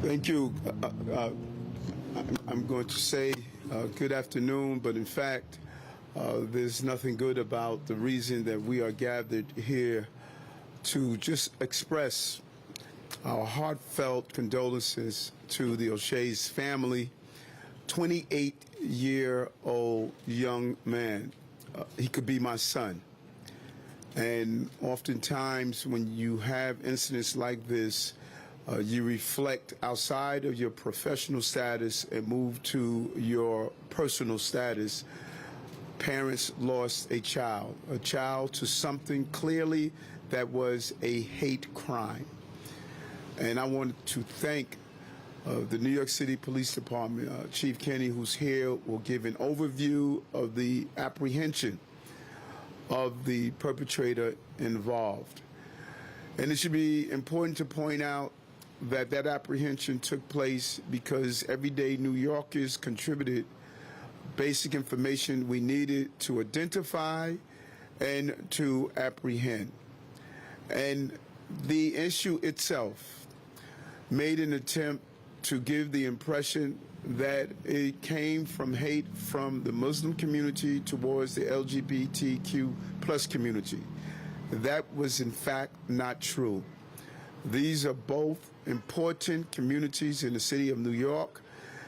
Thank you. I'm going to say good afternoon, but in fact, there's nothing good about the reason that we are gathered here to just express our heartfelt condolences to the O'Shea's family. 28-year-old young man. He could be my son. And oftentimes when you have incidents like this, you reflect outside of your professional status and move to your personal status. Parents lost a child to something clearly that was a hate crime. And I wanted to thank the New York City Police Department. Chief Coney, who's here, will give an overview of the apprehension of the perpetrator involved. And it should be important to point out that that apprehension took place because everyday New Yorkers contributed basic information we needed to identify and to apprehend. And the issue itself made an attempt to give the impression that it came from hate from the Muslim community towards the LGBTQ plus community. That was in fact not true. These are both important communities in the city of New York.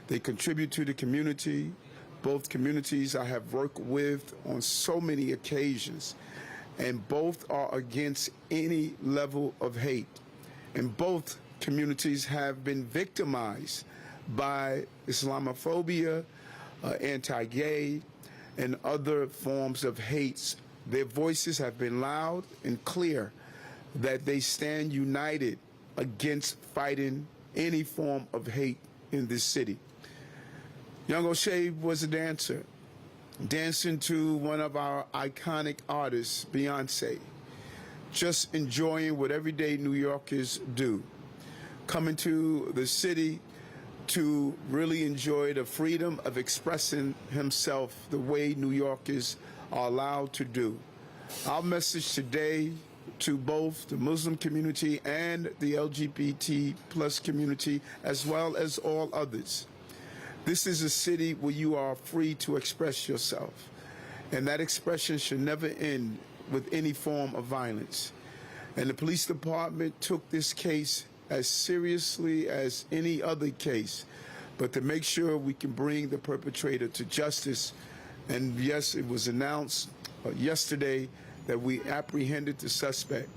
They contribute to the community. Both communities I have worked with on so many occasions, and both are against any level of hate. And both communities have been victimized by Islamophobia, anti-gay, and other forms of hates. Their voices have been loud and clear that they stand united against fighting any form of hate in this city. Young O'Shea was a dancer, dancing to one of our iconic artists, Beyonce, just enjoying what everyday New Yorkers do, coming to the city to really enjoy the freedom of expressing himself the way New Yorkers are allowed to do. Our message today to both the Muslim community and the LGBT plus community, as well as all others. This is a city where you are free to express yourself, and that expression should never end with any form of violence. And the police department took this case as seriously as any other case, but to make sure we can bring the perpetrator to justice. And yes, it was announced yesterday that we apprehended the suspect.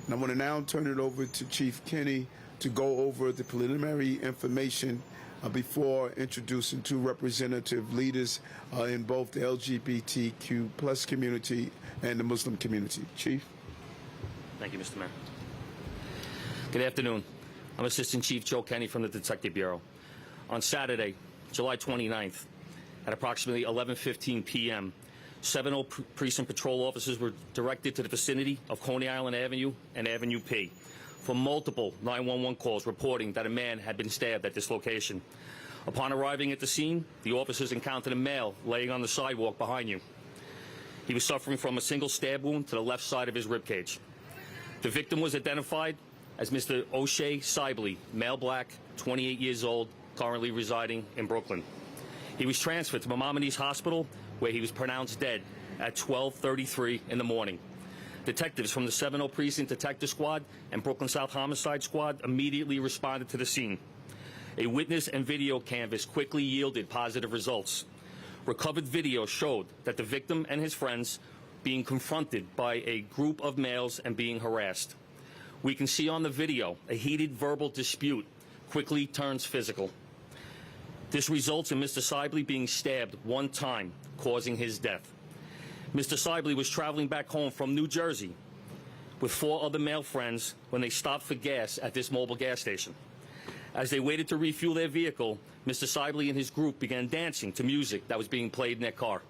And I want to now turn it over to Chief Coney to go over the preliminary information before introducing two representative leaders in both the LGBTQ plus community and the Muslim community. Chief. Thank you, Mr. Mayor. Good afternoon. I'm Assistant Chief Joe Coney from the Detective Bureau. On Saturday, July 29th, at approximately 11:15 p.m., 70 precinct patrol officers were directed to the vicinity of Coney Island Avenue and Avenue P for multiple 911 calls reporting that a man had been stabbed at this location. Upon arriving at the scene, the officers encountered a male laying on the sidewalk behind you. He was suffering from a single stab wound to the left side of his ribcage. The victim was identified as Mr. O'Shea Sibley, male black, 28 years old, currently residing in Brooklyn. He was transferred to Maimonides Hospital, where he was pronounced dead at 12:33 in the morning. Detectives from the 70 Precinct Detective Squad and Brooklyn South Homicide Squad immediately responded to the scene. A witness and video canvas quickly yielded positive results. Recovered video showed that the victim and his friends being confronted by a group of males and being harassed. We can see on the video a heated verbal dispute quickly turns physical. This results in Mr. Sibley being stabbed one time, causing his death. Mr. Sibley was traveling back home from New Jersey with 4 other male friends when they stopped for gas at this mobile gas station. As they waited to refuel their vehicle, Mr. Sibley and his group began dancing to music that was being played in their car.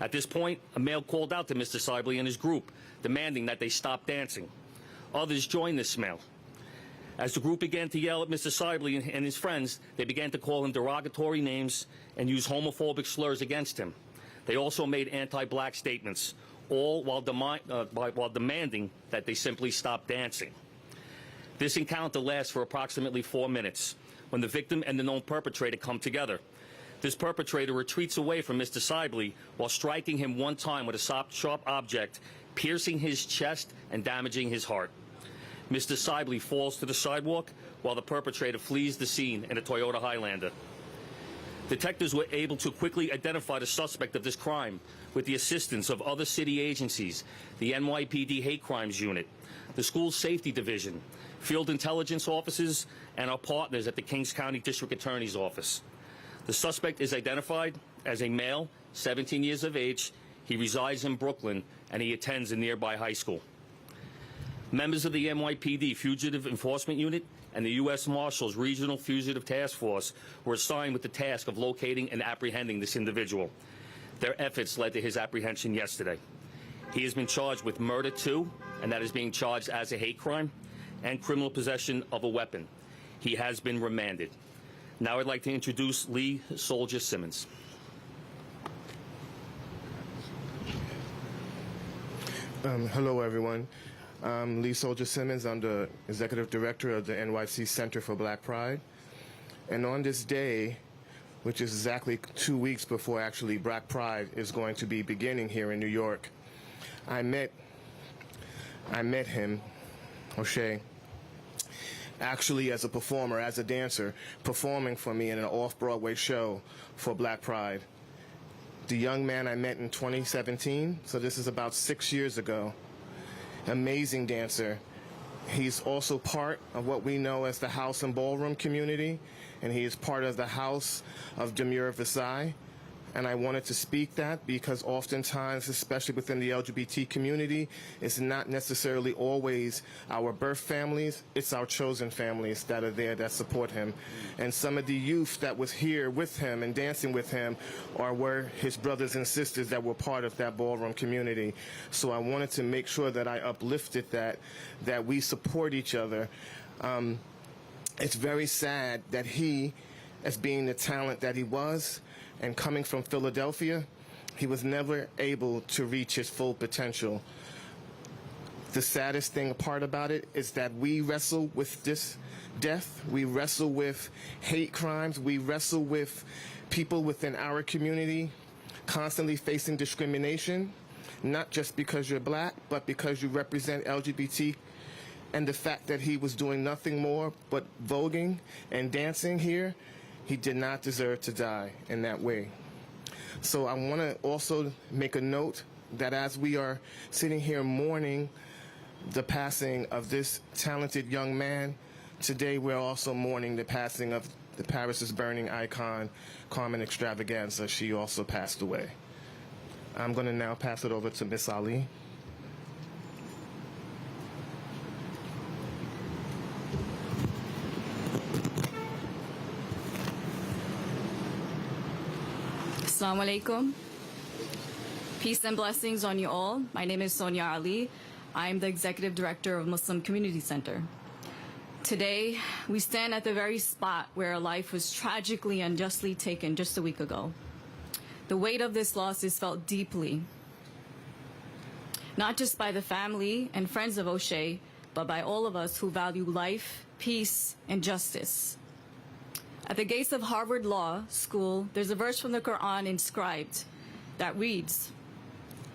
At this point, a male called out to Mr. Sibley and his group, demanding that they stop dancing. Others joined this male. As the group began to yell at Mr. Sibley and his friends, they began to call him derogatory names and use homophobic slurs against him. They also made anti-black statements, all while demanding that they simply stop dancing. This encounter lasts for approximately 4 minutes, when the victim and the known perpetrator come together. This perpetrator retreats away from Mr. Sibley while striking him one time with a sharp object, piercing his chest and damaging his heart. Mr. Sibley falls to the sidewalk while the perpetrator flees the scene in a Toyota Highlander. Detectives were able to quickly identify the suspect of this crime with the assistance of other city agencies, the NYPD Hate Crimes Unit, the School Safety Division, field intelligence officers, and our partners at the Kings County District Attorney's Office. The suspect is identified as a male, 17 years of age. He resides in Brooklyn, and he attends a nearby high school. Members of the NYPD Fugitive Enforcement Unit and the U.S. Marshals Regional Fugitive Task Force were assigned with the task of locating and apprehending this individual. Their efforts led to his apprehension yesterday. He has been charged with murder too, and that is being charged as a hate crime, and criminal possession of a weapon. He has been remanded. Now I'd like to introduce Lee Soldier Simmons. Hello, everyone. I'm Lee Soldier Simmons. I'm the Executive Director of the NYC Center for Black Pride. And on this day, which is exactly 2 weeks before actually Black Pride is going to be beginning here in New York, I met him, O'Shea, actually as a performer, as a dancer, performing for me in an off-Broadway show for Black Pride. The young man I met in 2017, so this is about 6 years ago. Amazing dancer. He's also part of what we know as the house and ballroom community, and he is part of the House of Demure Versailles. And I wanted to speak that because oftentimes, especially within the LGBT community, it's not necessarily always our birth families, it's our chosen families that are there that support him. And some of the youth that was here with him and dancing with him were his brothers and sisters that were part of that ballroom community. So I wanted to make sure that I uplifted that we support each other. It's very sad that he, as being the talent that he was, and coming from Philadelphia, he was never able to reach his full potential. The saddest thing part about it is that we wrestle with this death, we wrestle with hate crimes, we wrestle with people within our community constantly facing discrimination, not just because you're black, but because you represent LGBT, and the fact that he was doing nothing more but voguing and dancing here, he did not deserve to die in that way. So I want to also make a note that as we are sitting here mourning the passing of this talented young man, today we're also mourning the passing of the Paris is Burning icon, Carmen Extravaganza. She also passed away. I'm going to now pass it over to Miss Ali. Assalamu alaikum. Peace and blessings on you all. My name is Sonia Ali. I'm the Executive Director of Muslim Community Center. Today, we stand at the very spot where a life was tragically and unjustly taken just a week ago. The weight of this loss is felt deeply, not just by the family and friends of O'Shea, but by all of us who value life, peace, and justice. At the gates of Harvard Law School, there's a verse from the Quran inscribed that reads,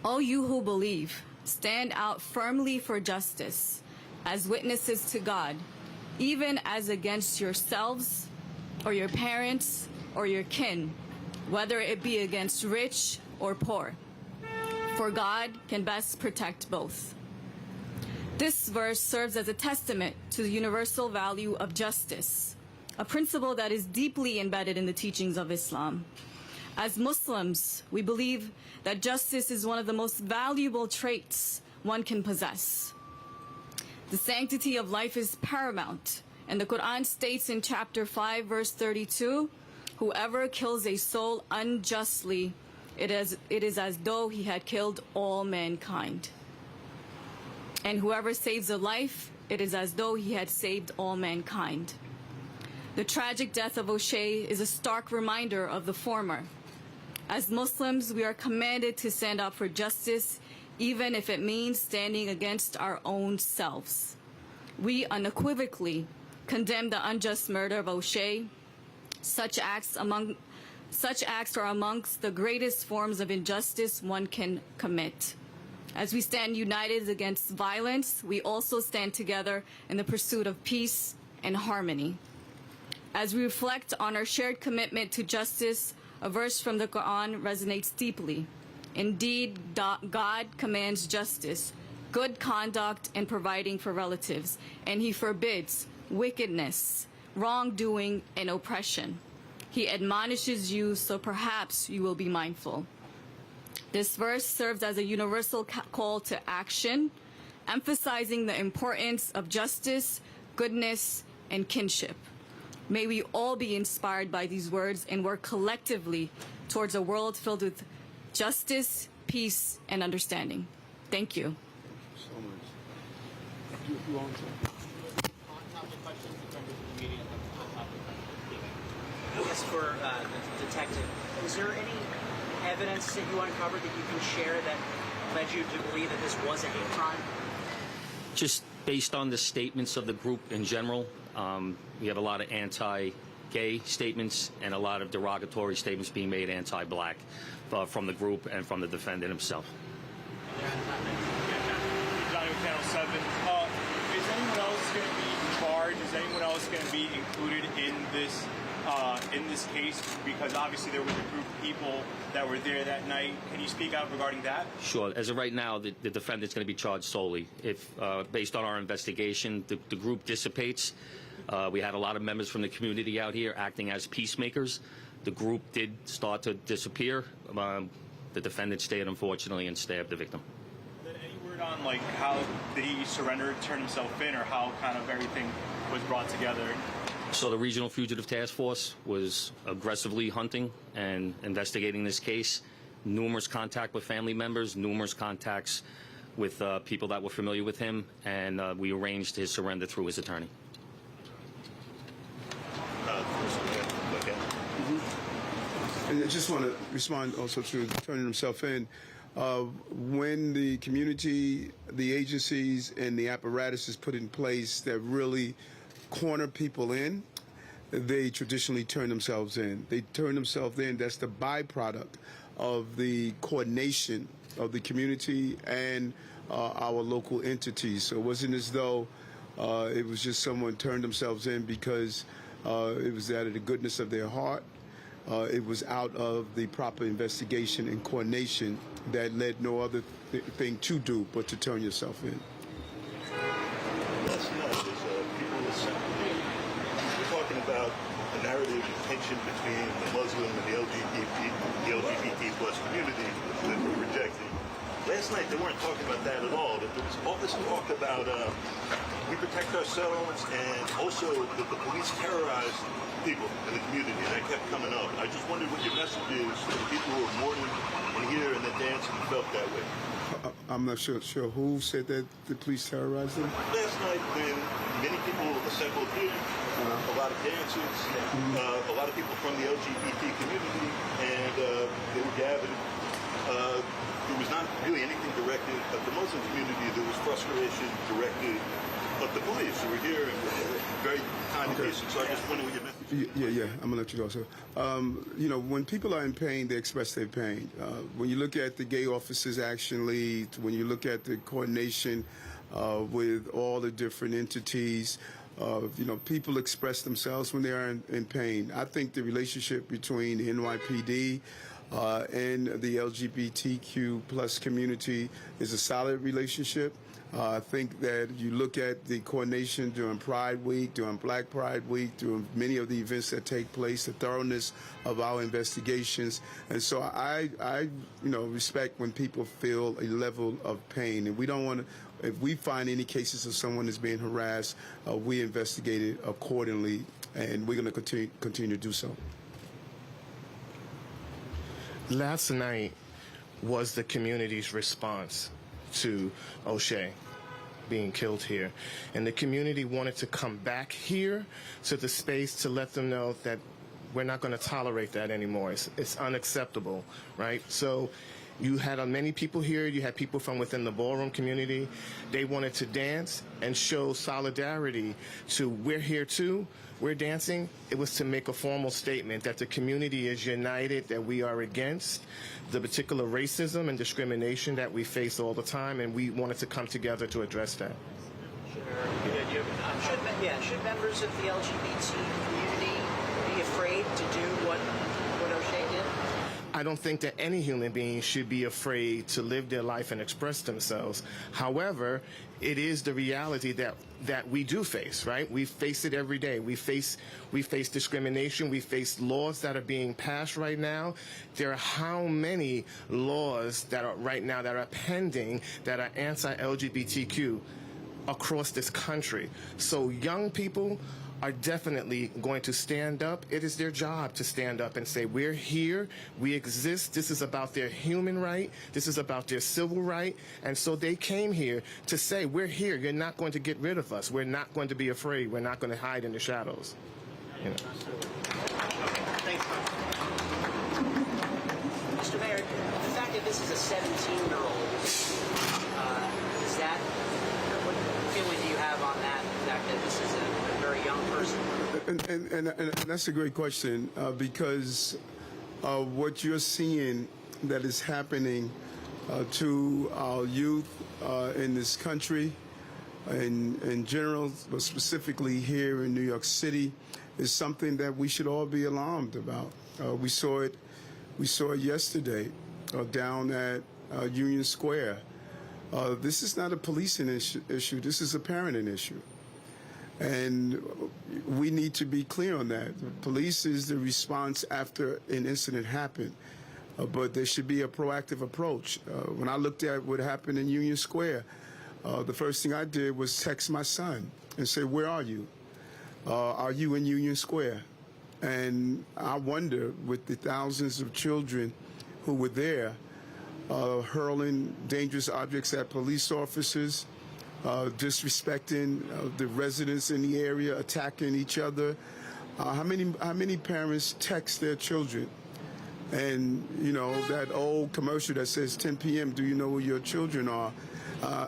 "O you who believe, stand out firmly for justice as witnesses to God, even as against yourselves or your parents or your kin, whether it be against rich or poor. For God can best protect both." This verse serves as a testament to the universal value of justice, a principle that is deeply embedded in the teachings of Islam. As Muslims, we believe that justice is one of the most valuable traits one can possess. The sanctity of life is paramount, and the Quran states in chapter 5, verse 32, "Whoever kills a soul unjustly, it is as though he had killed all mankind. And whoever saves a life, it is as though he had saved all mankind." The tragic death of O'Shea is a stark reminder of the former. As Muslims, we are commanded to stand up for justice, even if it means standing against our own selves. We unequivocally condemn the unjust murder of O'Shea. Such acts are amongst the greatest forms of injustice one can commit. As we stand united against violence, we also stand together in the pursuit of peace and harmony. As we reflect on our shared commitment to justice, a verse from the Quran resonates deeply. Indeed, God commands justice, good conduct, and providing for relatives, and He forbids wickedness, wrongdoing, and oppression. He admonishes you, so perhaps you will be mindful. This verse serves as a universal call to action, emphasizing the importance of justice, goodness, and kinship. May we all be inspired by these words and work collectively towards a world filled with justice, peace, and understanding. Thank you. So much. You want to? I guess for the detective, is there any evidence that you uncovered that you can share that led you to believe that this was a hate crime? Just based on the statements of the group in general, we have a lot of anti-gay statements and a lot of derogatory statements being made anti-black from the group and from the defendant himself. Johnny with Channel 7. Is anyone else going to be charged? Is anyone else going to be included in this case? Because obviously there was a group of people that were there that night. Can you speak out regarding that? Sure. As of right now, the defendant's going to be charged solely. If, based on our investigation, the group dissipates. We had a lot of members from the community out here acting as peacemakers. The group did start to disappear. The defendant stayed, unfortunately, and stabbed the victim. Then any word on like how did he surrender, turn himself in, or how kind of everything was brought together? So the Regional Fugitive Task Force was aggressively hunting and investigating this case. Numerous contact with family members, numerous contacts with people that were familiar with him, and we arranged his surrender through his attorney. And I just want to respond also to turning himself in. When the community, the agencies, and the apparatus is put in place that really corner people in, they traditionally turn themselves in. They turn themselves in. That's the byproduct of the coordination of the community and our local entities. So it wasn't as though it was just someone turned themselves in because it was out of the goodness of their heart. It was out of the proper investigation and coordination that led no other thing to do but to turn yourself in. Last night, as people assembled, we're talking about the narrative and tension between the Muslim and the LGBT plus community that we're rejecting. Last night, they weren't talking about that at all. There was all this talk about we protect ourselves and also that the police terrorize people in the community. And that kept coming up. I just wondered what your message is to the people who are mourning and here and that dancing and felt that way. I'm not sure who said that the police terrorized them. Last night, when many people assembled here, a lot of dancers, a lot of people from the LGBT community, and they were gathered. There was not really anything directed at the Muslim community. There was frustration directed at the police who were here and very kind cases. So I just wondered what your message is. Yeah, I'm going to let you go, sir. When people are in pain, they express their pain. When you look at the gay officers actually, when you look at the coordination with all the different entities, people express themselves when they are in pain. I think the relationship between the NYPD and the LGBTQ plus community is a solid relationship. I think that you look at the coordination during Pride Week, during Black Pride Week, during many of the events that take place, the thoroughness of our investigations. And so I respect when people feel a level of pain. And we don't want to, if we find any cases of someone that's being harassed, we investigate it accordingly, and we're going to continue to do so. Last night was the community's response to O'Shea being killed here. And the community wanted to come back here to the space to let them know that we're not going to tolerate that anymore. It's unacceptable, right? So You had many people here. You had people from within the ballroom community. They wanted to dance and show solidarity to we're here too, we're dancing. It was to make a formal statement that the community is united, that we are against the particular racism and discrimination that we face all the time, and we wanted to come together to address that. Should members of the LGBT community be afraid to do what O'Shea did? I don't think that any human being should be afraid to live their life and express themselves. However, it is the reality that we do face, right? We face it every day. We face discrimination. We face laws that are being passed right now. There are how many laws that are right now that are pending that are anti-LGBTQ across this country. So young people are definitely going to stand up. It is their job to stand up and say, we're here, we exist, this is about their human right, this is about their civil right, and so they came here to say, we're here, you're not going to get rid of us, we're not going to be afraid, we're not going to hide in the shadows. You know. Thanks. Mr. Mayor, the fact that this is a 17-year-old, is that, what feeling do you have on that, the fact that this is a very young person? And that's a great question because what you're seeing that is happening to our youth in this country in general, but specifically here in New York City, is something that we should all be alarmed about. We saw it yesterday down at Union Square. This is not a policing issue. This is a parenting issue. And we need to be clear on that. Police is the response after an incident happened, but there should be a proactive approach. When I looked at what happened in Union Square, the first thing I did was text my son and say, where are you? Are you in Union Square? And I wonder, with the thousands of children who were there, hurling dangerous objects at police officers, disrespecting the residents in the area, attacking each other. How many parents text their children? And, you know, that old commercial that says 10 p.m., do you know where your children are?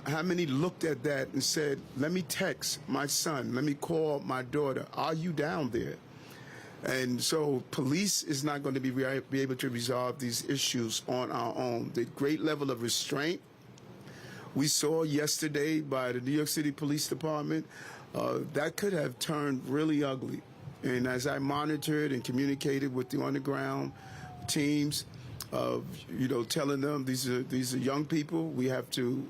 How many looked at that and said, let me text my son, let me call my daughter, are you down there? And so police is not going to be able to resolve these issues on our own. The great level of restraint we saw yesterday by the New York City Police Department, that could have turned really ugly. And as I monitored and communicated with the on-the-ground teams, telling them these are young people, we have to,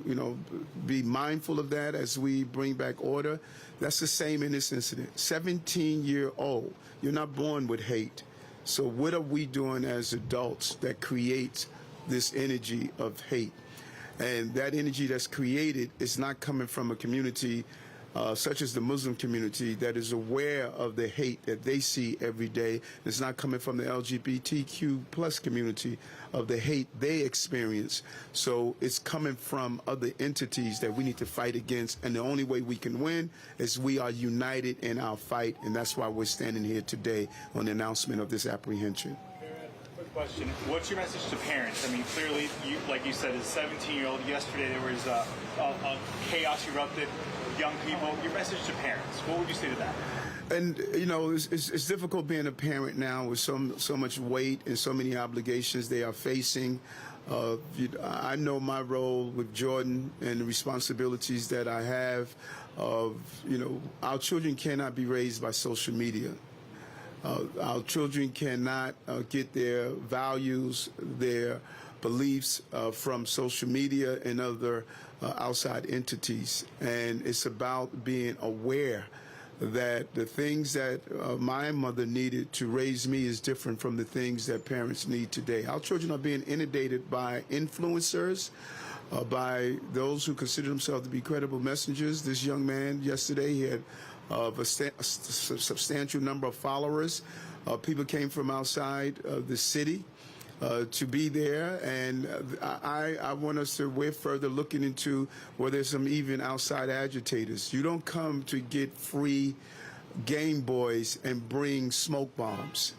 be mindful of that as we bring back order. That's the same in this incident. 17-year-old, you're not born with hate. So what are we doing as adults that creates this energy of hate? And that energy that's created is not coming from a community such as the Muslim community that is aware of the hate that they see every day. It's not coming from the LGBTQ plus community of the hate they experience. So it's coming from other entities that we need to fight against. And the only way we can win is we are united in our fight. And that's why we're standing here today on the announcement of this apprehension. Question. What's your message to parents? I mean, clearly, like you said, as a 17-year-old, yesterday there was a chaos erupted, young people. Your message to parents, what would you say to that? And, it's difficult being a parent now with so much weight and so many obligations they are facing. I know my role with Jordan and the responsibilities that I have. Our children cannot be raised by social media. Our children cannot get their values, their beliefs from social media and other outside entities. And it's about being aware that the things that my mother needed to raise me is different from the things that parents need today. Our children are being inundated by influencers, by those who consider themselves to be credible messengers. This young man yesterday, he had of a substantial number of followers. People came from outside the city to be there, and I want us to, we're further looking into whether there's some even outside agitators. You don't come to get free Game Boys and bring smoke bombs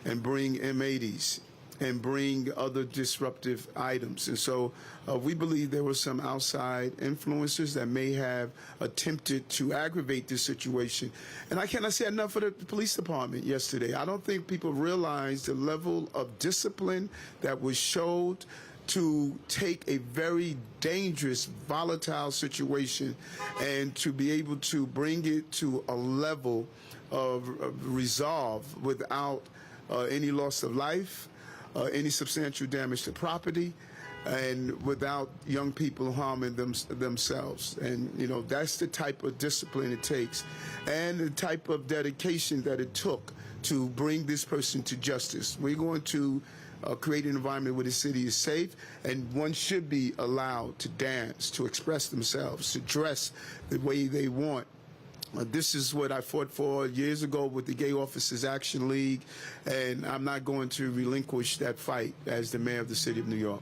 and bring M80s and bring other disruptive items. And so we believe there were some outside influencers that may have attempted to aggravate this situation. And I cannot say enough for the police department yesterday. I don't think people realize the level of discipline that was showed to take a very dangerous, volatile situation and to be able to bring it to a level of resolve without any loss of life, any substantial damage to property, and without young people harming themselves. And, you know, that's the type of discipline it takes and the type of dedication that it took to bring this person to justice. We're going to create an environment where the city is safe, and one should be allowed to dance, to express themselves, to dress the way they want. This is what I fought for years ago with the Gay Officers Action League, and I'm not going to relinquish that fight as the mayor of the city of New York.